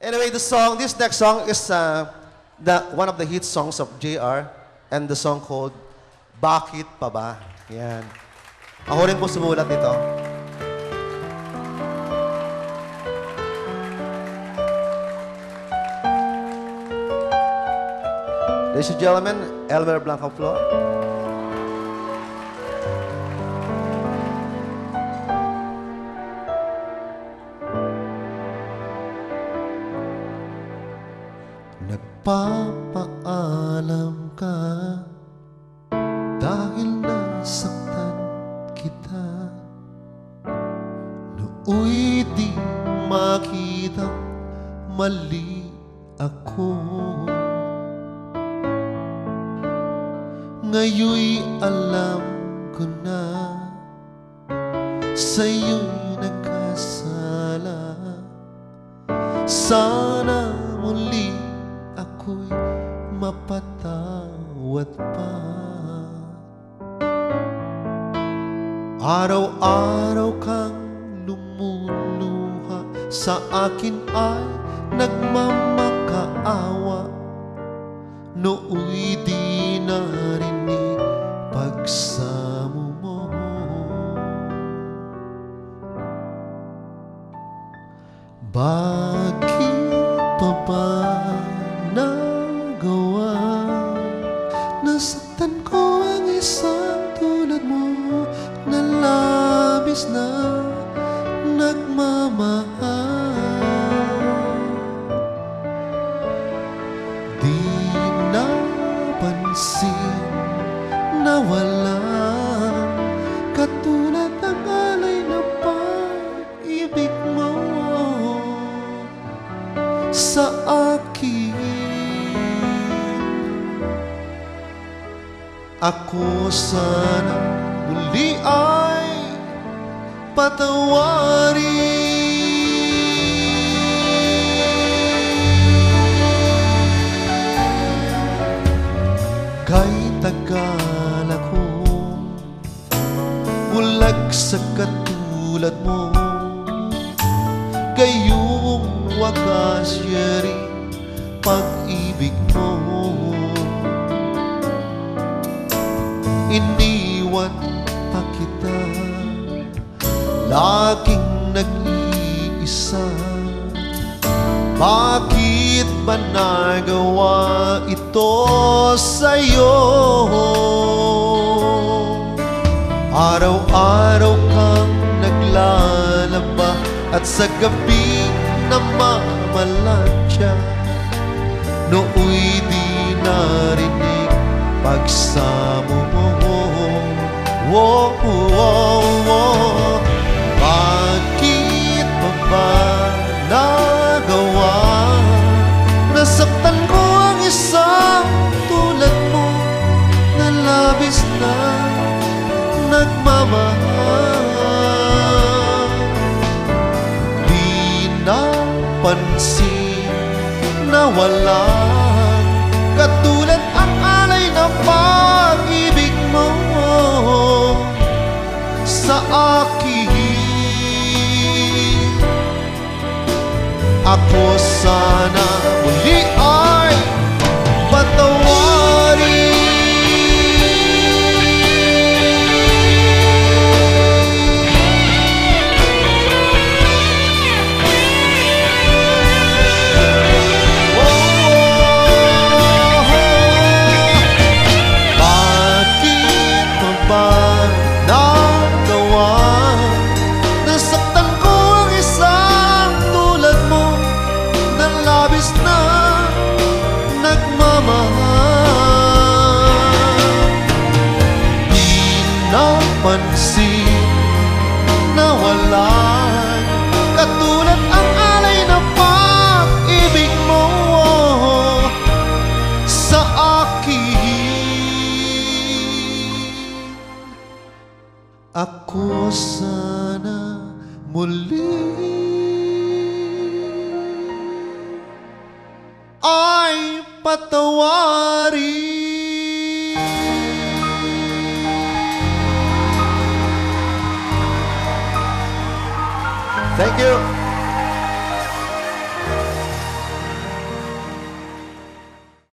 Anyway, this next song is one of the hit songs of JR, and the song called Bakit Pa Ba? Yan. Ako rin po sumulat nito. Ladies and gentlemen, Elmer Blanco Flor. Nagpapaalam ka dahil nasaktan kita. Nooy di makita mali ako. Ngayon'y alam ko na sa'yo'y nagkasala. Sana muli ako'y mapatawad pa. Araw-araw kang lumuluha, sa akin ay nagmamakaawa. Nooy di narinig pagsamo mo. Bakit pa ba nagawa? Nasaktan ko ang isang tulad mo na labis na nagmamahal. Di napansin na walang katulad ang alay na pag-ibig mo sa akin. Ako sana muli ay patawarin. Kahit tagal akong bulag sa katulad mo, gayong wagas yaring pag-ibig mo. Iniwan pa kita, laging nag-iisa. Bakit ba nagawa ito sa'yo? Araw-araw kang naglalaba at sa gabi namamalansya. Nooy di narinig pagsamo mo. Whoa, whoa, whoa. Bakit pa ba nagawa? Nasaktan ko ang isang tulad mo na labis na nagmamahal. Di napansin na walang katulad ang alay na pag-ibig mo sa akin. Ako sana muli ay patawarin. Pansin na walang katulad ang alay na pag-ibig mo sa akin. Ako sana muli ay patawarin. Thank you.